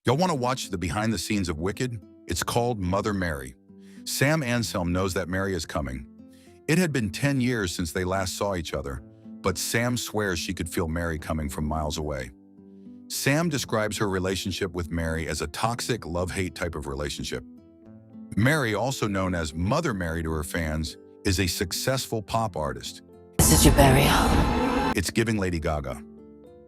Y'all want to watch the behind the scenes of Wicked? It's called Mother Mary. Sam Anselm knows that Mary is coming. It had been 10 years since they last saw each other, but Sam swears she could feel Mary coming from miles away. Sam describes her relationship with Mary as a toxic love-hate type of relationship. Mary, also known as Mother Mary to her fans, is a successful pop artist. This is your burial. It's giving Lady Gaga.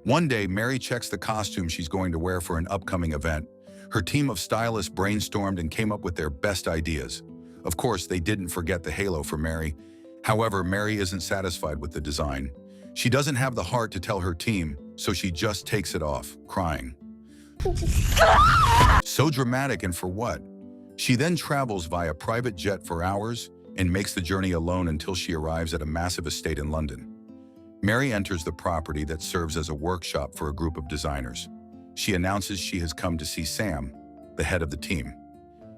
One day, Mary checks the costume she's going to wear for an upcoming event. Her team of stylists brainstormed and came up with their best ideas. Of course, they didn't forget the halo for Mary. However, Mary isn't satisfied with the design. She doesn't have the heart to tell her team, so she just takes it off, crying. So dramatic, and for what? She then travels via private jet for hours and makes the journey alone until she arrives at a massive estate in London. Mary enters the property that serves as a workshop for a group of designers. She announces she has come to see Sam, the head of the team.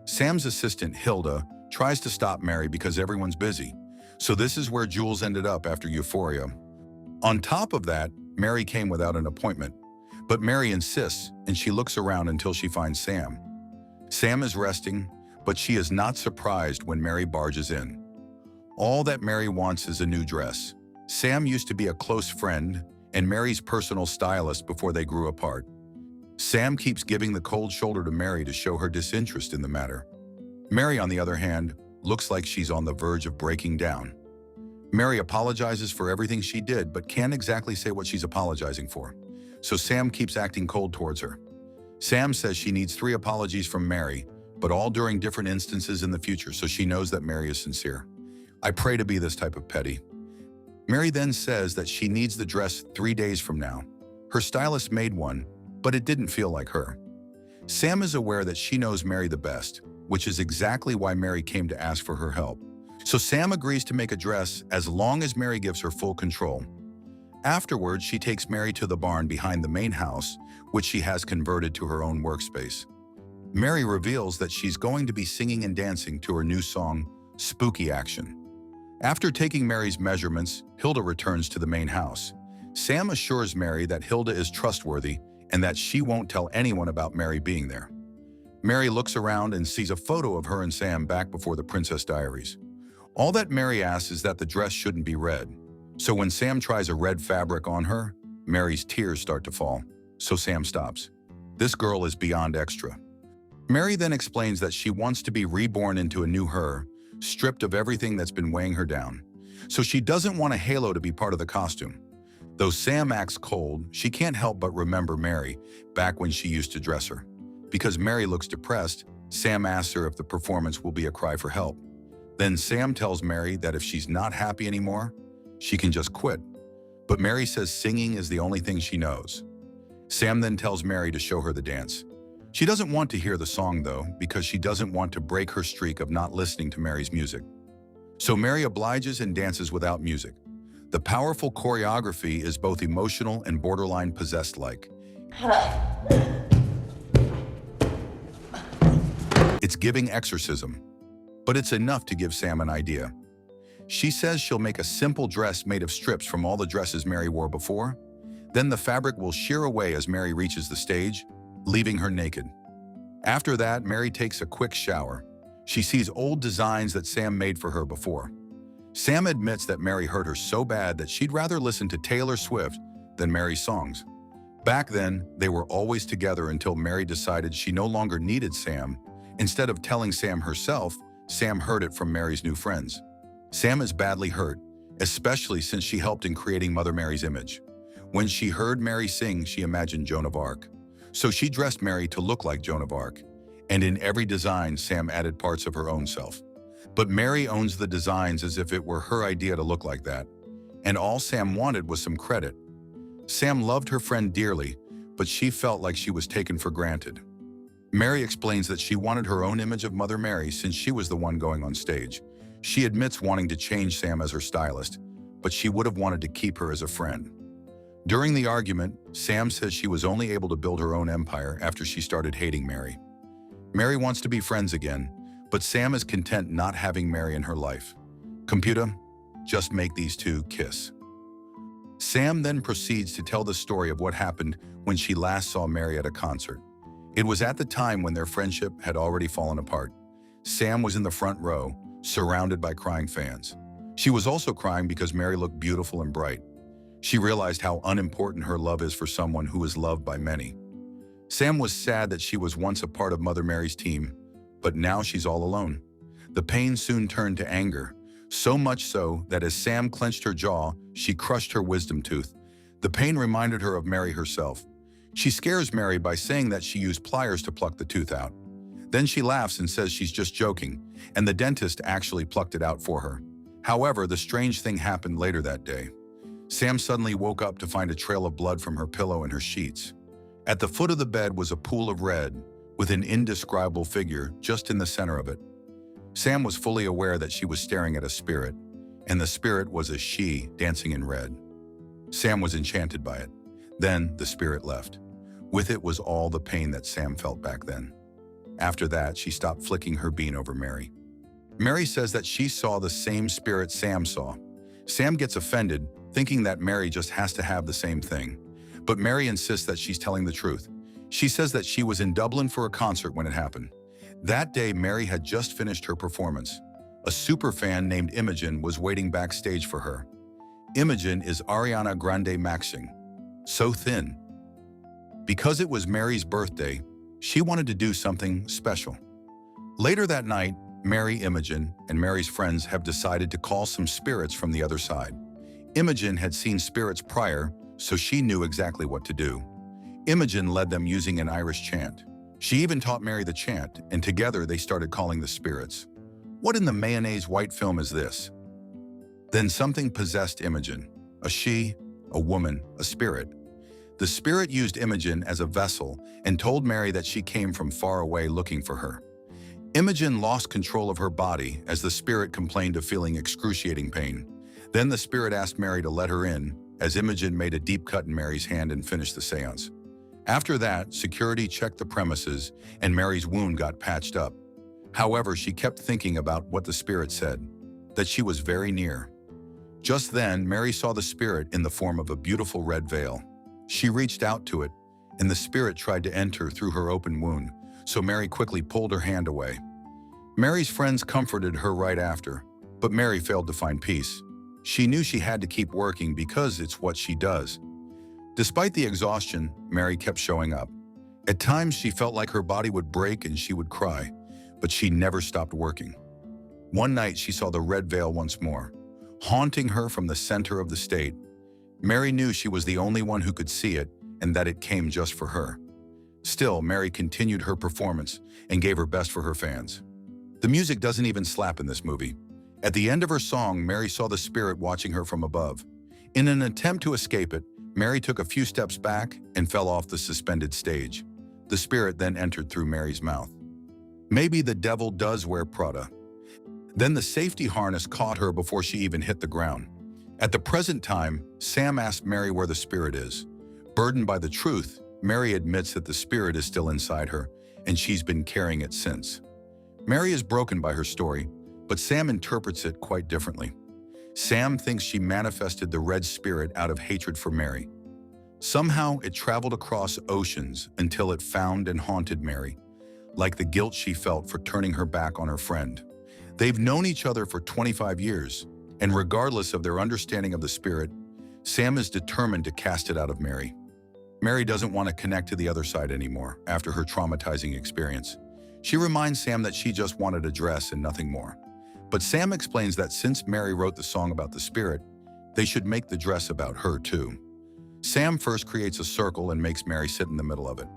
Sam's assistant, Hilda, tries to stop Mary because everyone's busy. So this is where Jules ended up after Euphoria. On top of that, Mary came without an appointment. But Mary insists, and she looks around until she finds Sam. Sam is resting, but she is not surprised when Mary barges in. All that Mary wants is a new dress. Sam used to be a close friend and Mary's personal stylist before they grew apart. Sam keeps giving the cold shoulder to Mary to show her disinterest in the matter. Mary, on the other hand, looks like she's on the verge of breaking down. Mary apologizes for everything she did, but can't exactly say what she's apologizing for. So Sam keeps acting cold towards her. Sam says she needs 3 apologies from Mary, but all during different instances in the future, so she knows that Mary is sincere. I pray to be this type of petty. Mary then says that she needs the dress 3 days from now. Her stylist made one, but it didn't feel like her. Sam is aware that she knows Mary the best, which is exactly why Mary came to ask for her help. So Sam agrees to make a dress as long as Mary gives her full control. Afterwards, she takes Mary to the barn behind the main house, which she has converted to her own workspace. Mary reveals that she's going to be singing and dancing to her new song, Spooky Action. After taking Mary's measurements, Hilda returns to the main house. Sam assures Mary that Hilda is trustworthy and that she won't tell anyone about Mary being there. Mary looks around and sees a photo of her and Sam back before the Princess Diaries. All that Mary asks is that the dress shouldn't be red. So when Sam tries a red fabric on her, Mary's tears start to fall. So Sam stops. This girl is beyond extra. Mary then explains that she wants to be reborn into a new her, stripped of everything that's been weighing her down. So she doesn't want a halo to be part of the costume. Though Sam acts cold, she can't help but remember Mary, back when she used to dress her. Because Mary looks depressed, Sam asks her if the performance will be a cry for help. Then Sam tells Mary that if she's not happy anymore, she can just quit. But Mary says singing is the only thing she knows. Sam then tells Mary to show her the dance. She doesn't want to hear the song though, because she doesn't want to break her streak of not listening to Mary's music. So Mary obliges and dances without music. The powerful choreography is both emotional and borderline possessed-like. It's giving exorcism, but it's enough to give Sam an idea. She says she'll make a simple dress made of strips from all the dresses Mary wore before. Then the fabric will shear away as Mary reaches the stage, leaving her naked. After that, Mary takes a quick shower. She sees old designs that Sam made for her before. Sam admits that Mary hurt her so bad that she'd rather listen to Taylor Swift than Mary's songs. Back then, they were always together until Mary decided she no longer needed Sam. Instead of telling Sam herself, Sam heard it from Mary's new friends. Sam is badly hurt, especially since she helped in creating Mother Mary's image. When she heard Mary sing, she imagined Joan of Arc. So she dressed Mary to look like Joan of Arc. And in every design, Sam added parts of her own self. But Mary owns the designs as if it were her idea to look like that. And all Sam wanted was some credit. Sam loved her friend dearly, but she felt like she was taken for granted. Mary explains that she wanted her own image of Mother Mary since she was the one going on stage. She admits wanting to change Sam as her stylist, but she would have wanted to keep her as a friend. During the argument, Sam says she was only able to build her own empire after she started hating Mary. Mary wants to be friends again, but Sam is content not having Mary in her life. Computer, just make these two kiss. Sam then proceeds to tell the story of what happened when she last saw Mary at a concert. It was at the time when their friendship had already fallen apart. Sam was in the front row, surrounded by crying fans. She was also crying because Mary looked beautiful and bright. She realized how unimportant her love is for someone who is loved by many. Sam was sad that she was once a part of Mother Mary's team, but now she's all alone. The pain soon turned to anger, so much so that as Sam clenched her jaw, she crushed her wisdom tooth. The pain reminded her of Mary herself. She scares Mary by saying that she used pliers to pluck the tooth out. Then she laughs and says she's just joking, and the dentist actually plucked it out for her. However, the strange thing happened later that day. Sam suddenly woke up to find a trail of blood from her pillow and her sheets. At the foot of the bed was a pool of red, with an indescribable figure just in the center of it. Sam was fully aware that she was staring at a spirit, and the spirit was a she dancing in red. Sam was enchanted by it. Then the spirit left. With it was all the pain that Sam felt back then. After that, she stopped flicking her bean over Mary. Mary says that she saw the same spirit Sam saw. Sam gets offended, thinking that Mary just has to have the same thing. But Mary insists that she's telling the truth. She says that she was in Dublin for a concert when it happened. That day, Mary had just finished her performance. A superfan named Imogen was waiting backstage for her. Imogen is Ariana Grande maxing. So thin. Because it was Mary's birthday, she wanted to do something special. Later that night, Mary, Imogen, and Mary's friends have decided to call some spirits from the other side. Imogen had seen spirits prior, so she knew exactly what to do. Imogen led them using an Irish chant. She even taught Mary the chant, and together they started calling the spirits. What in the mayonnaise white film is this? Then something possessed Imogen. A she, a woman, a spirit. The spirit used Imogen as a vessel and told Mary that she came from far away looking for her. Imogen lost control of her body as the spirit complained of feeling excruciating pain. Then the spirit asked Mary to let her in, as Imogen made a deep cut in Mary's hand and finished the seance. After that, security checked the premises and Mary's wound got patched up. However, she kept thinking about what the spirit said, that she was very near. Just then, Mary saw the spirit in the form of a beautiful red veil. She reached out to it, and the spirit tried to enter through her open wound, so Mary quickly pulled her hand away. Mary's friends comforted her right after, but Mary failed to find peace. She knew she had to keep working because it's what she does. Despite the exhaustion, Mary kept showing up. At times, she felt like her body would break and she would cry, but she never stopped working. One night, she saw the red veil once more, haunting her from the center of the state. Mary knew she was the only one who could see it and that it came just for her. Still, Mary continued her performance and gave her best for her fans. The music doesn't even slap in this movie. At the end of her song, Mary saw the spirit watching her from above. In an attempt to escape it, Mary took a few steps back and fell off the suspended stage. The spirit then entered through Mary's mouth. Maybe the devil does wear Prada. Then the safety harness caught her before she even hit the ground. At the present time, Sam asked Mary where the spirit is. Burdened by the truth, Mary admits that the spirit is still inside her, and she's been carrying it since. Mary is broken by her story, but Sam interprets it quite differently. Sam thinks she manifested the red spirit out of hatred for Mary. Somehow, it traveled across oceans until it found and haunted Mary, like the guilt she felt for turning her back on her friend. They've known each other for 25 years, and regardless of their understanding of the spirit, Sam is determined to cast it out of Mary. Mary doesn't want to connect to the other side anymore after her traumatizing experience. She reminds Sam that she just wanted a dress and nothing more. But Sam explains that since Mary wrote the song about the spirit, they should make the dress about her too. Sam first creates a circle and makes Mary sit in the middle of it.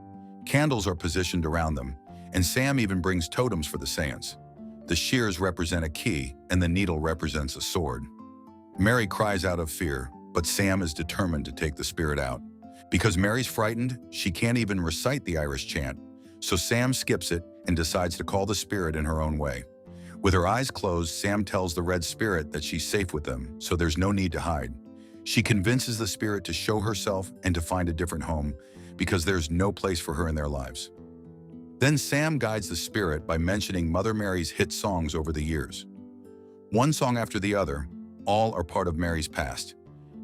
Candles are positioned around them, and Sam even brings totems for the seance. The shears represent a key, and the needle represents a sword. Mary cries out of fear, but Sam is determined to take the spirit out. Because Mary's frightened, she can't even recite the Irish chant, so Sam skips it and decides to call the spirit in her own way. With her eyes closed, Sam tells the red spirit that she's safe with them, so there's no need to hide. She convinces the spirit to show herself and to find a different home, because there's no place for her in their lives. Then Sam guides the spirit by mentioning Mother Mary's hit songs over the years. One song after the other, all are part of Mary's past.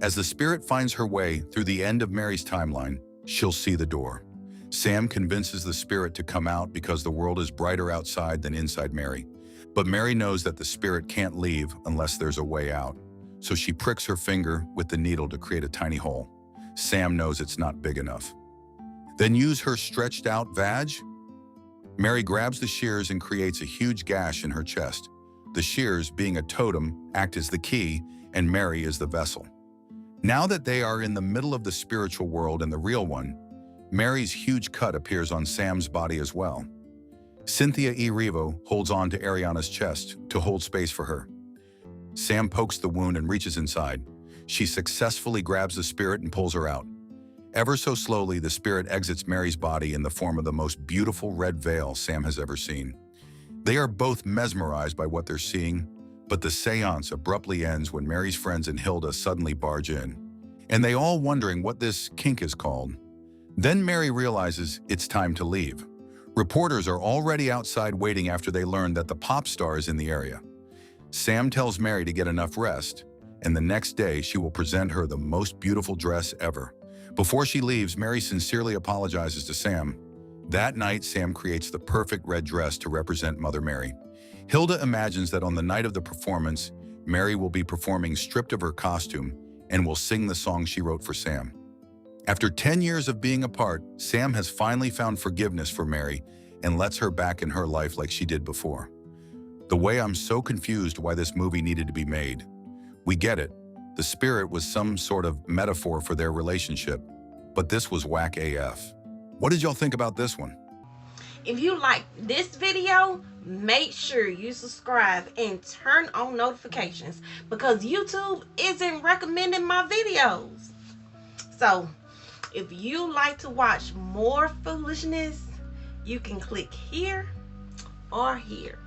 As the spirit finds her way through the end of Mary's timeline, she'll see the door. Sam convinces the spirit to come out because the world is brighter outside than inside Mary. But Mary knows that the spirit can't leave unless there's a way out. So she pricks her finger with the needle to create a tiny hole. Sam knows it's not big enough. Then use her stretched out vag. Mary grabs the shears and creates a huge gash in her chest. The shears, being a totem, act as the key, and Mary is the vessel. Now that they are in the middle of the spiritual world and the real one, Mary's huge cut appears on Sam's body as well. Cynthia E. Revo holds on to Ariana's chest to hold space for her. Sam pokes the wound and reaches inside. She successfully grabs the spirit and pulls her out. Ever so slowly, the spirit exits Mary's body in the form of the most beautiful red veil Sam has ever seen. They are both mesmerized by what they're seeing, but the seance abruptly ends when Mary's friends and Hilda suddenly barge in, and they all wondering what this kink is called. Then Mary realizes it's time to leave. Reporters are already outside waiting after they learn that the Popstar is in the area. Sam tells Mary to get enough rest, and the next day she will present her the most beautiful dress ever. Before she leaves, Mary sincerely apologizes to Sam. That night, Sam creates the perfect red dress to represent Mother Mary. Hilda imagines that on the night of the performance, Mary will be performing stripped of her costume and will sing the song she wrote for Sam. After 10 years of being apart, Sam has finally found forgiveness for Mary and lets her back in her life like she did before. The way I'm so confused why this movie needed to be made. We get it. The spirit was some sort of metaphor for their relationship, but this was whack AF. What did y'all think about this one? If you like this video, make sure you subscribe and turn on notifications because YouTube isn't recommending my videos. So, if you like to watch more foolishness, you can click here or here.